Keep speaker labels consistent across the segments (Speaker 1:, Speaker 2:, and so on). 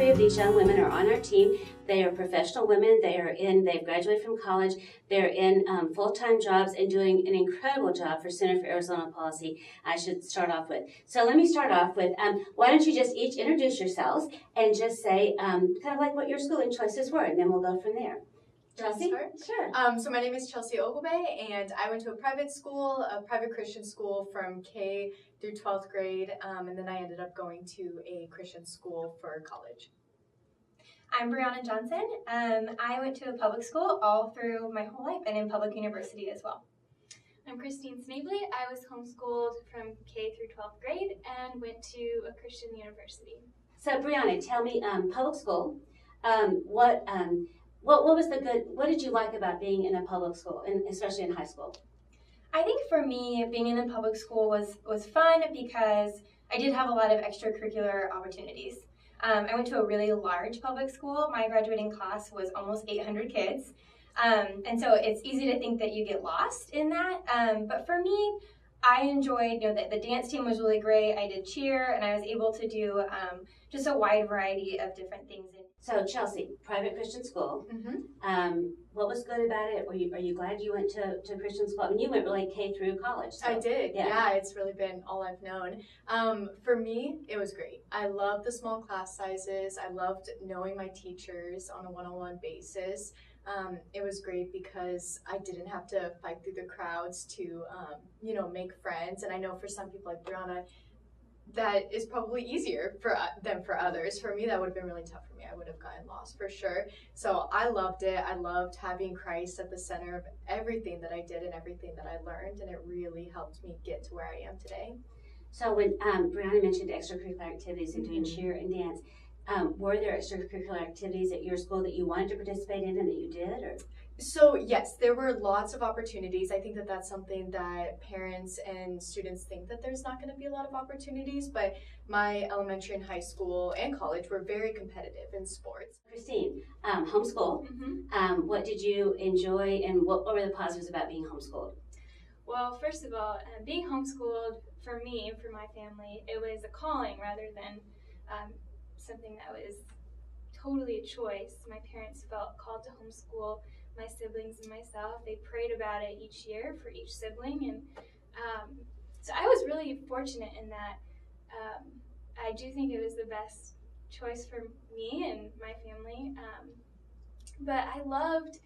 Speaker 1: three of these young women are on our team. They are professional women. They've graduated from college. They're in full-time jobs and doing an incredible job for Center for Arizona Policy. I should start off with. So let me start off with, why don't you just each introduce yourselves and just say kind of like what your schooling choices were, and then we'll go from there. Chelsea? Sure.
Speaker 2: So my name is Chelsea Ogilbe, and I went to a private school, a private Christian school from K through 12th grade, and then I ended up going to a Christian school for college.
Speaker 3: I'm Brianna Johnson. I went to a public school all through my whole life and in public university as well.
Speaker 4: I'm Christine Snavely. I was homeschooled from K through 12th grade and went to a Christian university.
Speaker 1: So Brianna, tell me, public school, what did you like about being in a public school, and especially in high school?
Speaker 3: I think for me, being in the public school was fun because I did have a lot of extracurricular opportunities. I went to a really large public school. My graduating class was almost 800 kids. And so it's easy to think that you get lost in that. But for me, I enjoyed, the dance team was really great. I did cheer, and I was able to do just a wide variety of different things.
Speaker 1: So Chelsea, private Christian school.
Speaker 2: Mm-hmm.
Speaker 1: What was good about it? Are you glad you went to Christian school? I mean, you went really K through college. So,
Speaker 2: I did. Yeah, it's really been all I've known. For me, it was great. I loved the small class sizes. I loved knowing my teachers on a one-on-one basis. It was great because I didn't have to fight through the crowds to, make friends. And I know for some people like Brianna, that is probably easier than for others. For me, that would have been really tough for me. I would have gotten lost for sure. So I loved it. I loved having Christ at the center of everything that I did and everything that I learned, and it really helped me get to where I am today.
Speaker 1: So when Brianna mentioned extracurricular activities and doing cheer and dance, were there extracurricular activities at your school that you wanted to participate in and that you did? Or?
Speaker 2: So yes, there were lots of opportunities. I think that that's something that parents and students think that there's not going to be a lot of opportunities, but my elementary and high school and college were very competitive in sports.
Speaker 1: Christine, homeschool.
Speaker 4: Mm-hmm.
Speaker 1: What did you enjoy, and what were the positives about being homeschooled?
Speaker 4: Well, first of all, being homeschooled for me and for my family, it was a calling rather than something that was totally a choice. My parents felt called to homeschool my siblings and myself. They prayed about it each year for each sibling, and so I was really fortunate in that. I do think it was the best choice for me and my family, but I loved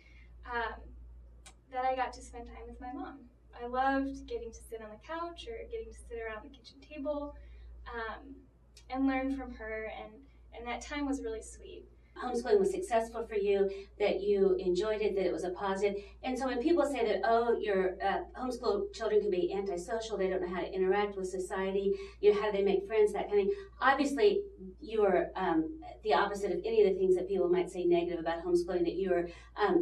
Speaker 4: that I got to spend time with my mom. I loved getting to sit on the couch or getting to sit around the kitchen table and learn from her, and that time was really sweet.
Speaker 1: Homeschooling was successful for you, that you enjoyed it, that it was a positive. And so when people say that, your homeschool children can be antisocial, they don't know how to interact with society, how do they make friends, that kind of thing. Obviously, you are the opposite of any of the things that people might say negative about homeschooling, that you are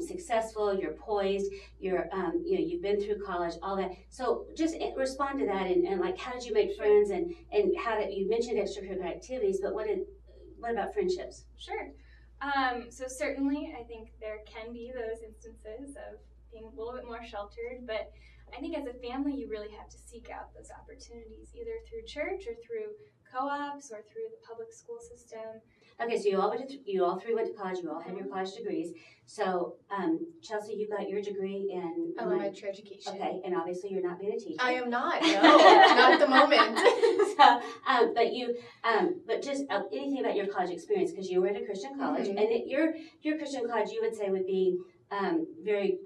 Speaker 1: successful, you're poised, you've been through college, all that. So just respond to that, and like, how did you make friends, and you mentioned extracurricular activities, but what about friendships?
Speaker 4: Sure. So certainly, I think there can be those instances of being a little bit more sheltered, but I think as a family, you really have to seek out those opportunities, either through church or through co-ops or through the public school system.
Speaker 1: Okay, so you all three went to college. You all have your college degrees. So, Chelsea, you got your degree in
Speaker 2: elementary education.
Speaker 1: Okay, and obviously you're not being a teacher.
Speaker 2: I am not. No, not at the moment.
Speaker 1: But just anything about your college experience, because you were at a Christian college, and your Christian college, you would say, would be very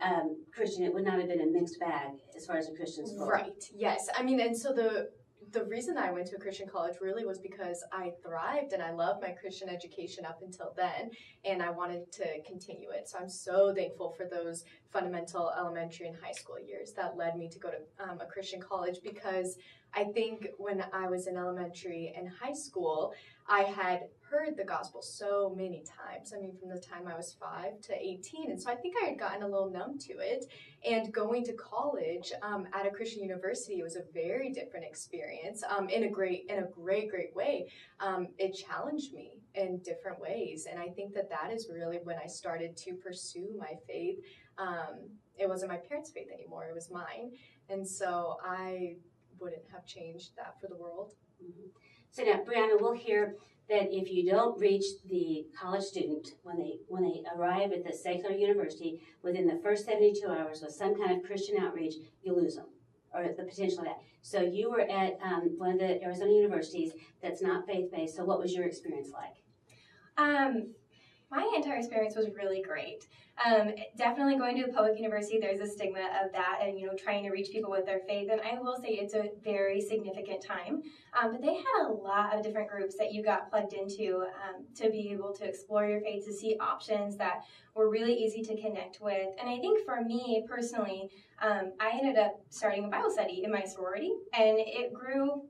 Speaker 1: Christian. It would not have been a mixed bag as far as a Christian school.
Speaker 2: Right. Yes. I mean, and so the reason I went to a Christian college really was because I thrived and I loved my Christian education up until then, and I wanted to continue it. So I'm so thankful for those fundamental elementary and high school years that led me to go to a Christian college, because I think when I was in elementary and high school, I had heard the gospel so many times. I mean, from the time I was 5 to 18. And so I think I had gotten a little numb to it. And going to college at a Christian university was a very different experience in a great way. It challenged me in different ways. And I think that is really when I started to pursue my faith. It wasn't my parents' faith anymore. It was mine. And so I wouldn't have changed that for the world.
Speaker 1: So now, Brianna, we'll hear that if you don't reach the college student when they arrive at the secular university within the first 72 hours with some kind of Christian outreach, you lose them, or the potential of that. So you were at one of the Arizona universities that's not faith-based. So what was your experience like?
Speaker 3: My entire experience was really great. Definitely going to a public university, there's a stigma of that and, trying to reach people with their faith. And I will say it's a very significant time. But they had a lot of different groups that you got plugged into to be able to explore your faith, to see options that were really easy to connect with. And I think for me personally, I ended up starting a Bible study in my sorority, and it grew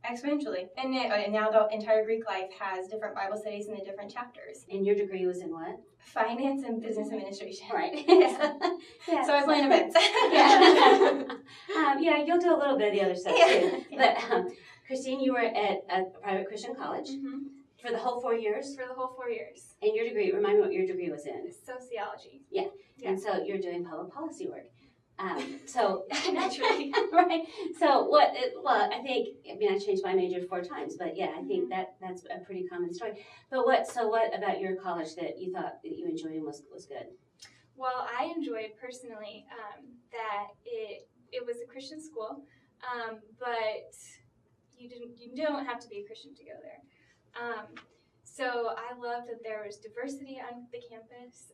Speaker 3: exponentially. And now the entire Greek life has different Bible studies in the different chapters.
Speaker 1: And your degree was in what?
Speaker 3: Finance and business administration.
Speaker 1: Right.
Speaker 3: Yeah.
Speaker 1: Yeah.
Speaker 3: So I plan events.
Speaker 1: Yeah, you'll do a little bit of the other stuff too. But Christine, you were at a private Christian college for the whole 4 years?
Speaker 4: For the whole 4 years.
Speaker 1: And your degree, remind me what your degree was in.
Speaker 4: Sociology.
Speaker 1: Yeah. And so you're doing public policy work. So
Speaker 4: Naturally.
Speaker 1: right. So I changed my major 4 times, but yeah, I think that's a pretty common story. But what about your college that you thought that you enjoyed and was good?
Speaker 4: Well, I enjoyed personally that it was a Christian school, but you don't have to be a Christian to go there. So I loved that there was diversity on the campus.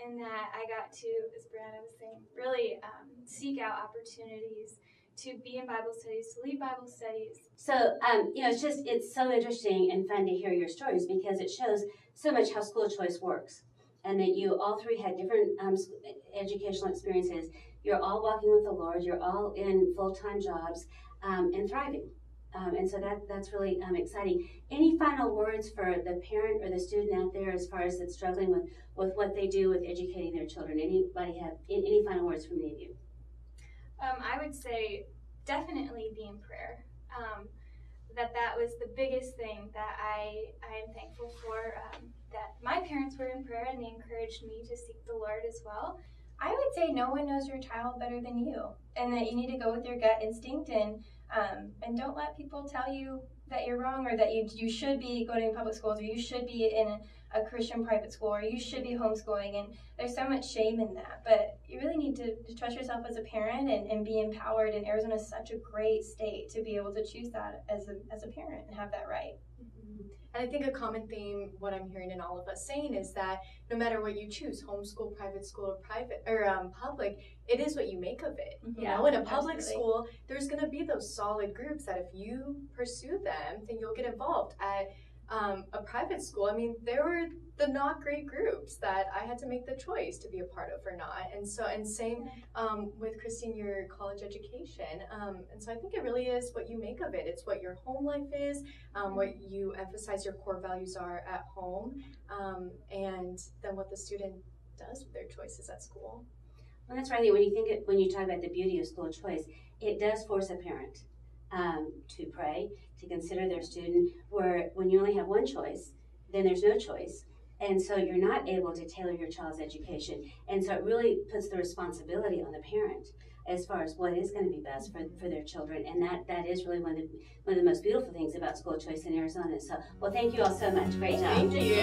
Speaker 4: And that I got to, as Brianna was saying, really seek out opportunities to be in Bible studies, to lead Bible studies.
Speaker 1: So, it's so interesting and fun to hear your stories because it shows so much how school choice works, and that you all 3 had different educational experiences. You're all walking with the Lord. You're all in full-time jobs and thriving. And so that's really exciting. Any final words for the parent or the student out there as far as that's struggling with what they do with educating their children? Anybody have any final words from any of you?
Speaker 4: I would say definitely be in prayer. That was the biggest thing that I am thankful for, that my parents were in prayer and they encouraged me to seek the Lord as well.
Speaker 3: I would say no one knows your child better than you, and that you need to go with your gut instinct and don't let people tell you that you're wrong or that you should be going to public schools or you should be in a Christian private school or you should be homeschooling. And there's so much shame in that. But you really need to trust yourself as a parent and be empowered. And Arizona is such a great state to be able to choose that as a parent and have that right.
Speaker 2: And I think a common theme, what I'm hearing in all of us saying, is that no matter what you choose, homeschool, private school, or public, it is what you make of it. You know, in a public school, there's going to be those solid groups that if you pursue them, then you'll get involved. At a private school, there were the not great groups that I had to make the choice to be a part of or not. And same with Christine, your college education. And so I think it really is what you make of it. It's what your home life is, what you emphasize your core values are at home, and then what the student does with their choices at school.
Speaker 1: Well, that's right. When you talk about the beauty of school choice, it does force a parent to pray, to consider their student, where when you only have one choice, then there's no choice. And so you're not able to tailor your child's education. And so it really puts the responsibility on the parent as far as what is going to be best for their children. And that is really one of the most beautiful things about school choice in Arizona. So, well, thank you all so much. Great job.
Speaker 2: Thank you.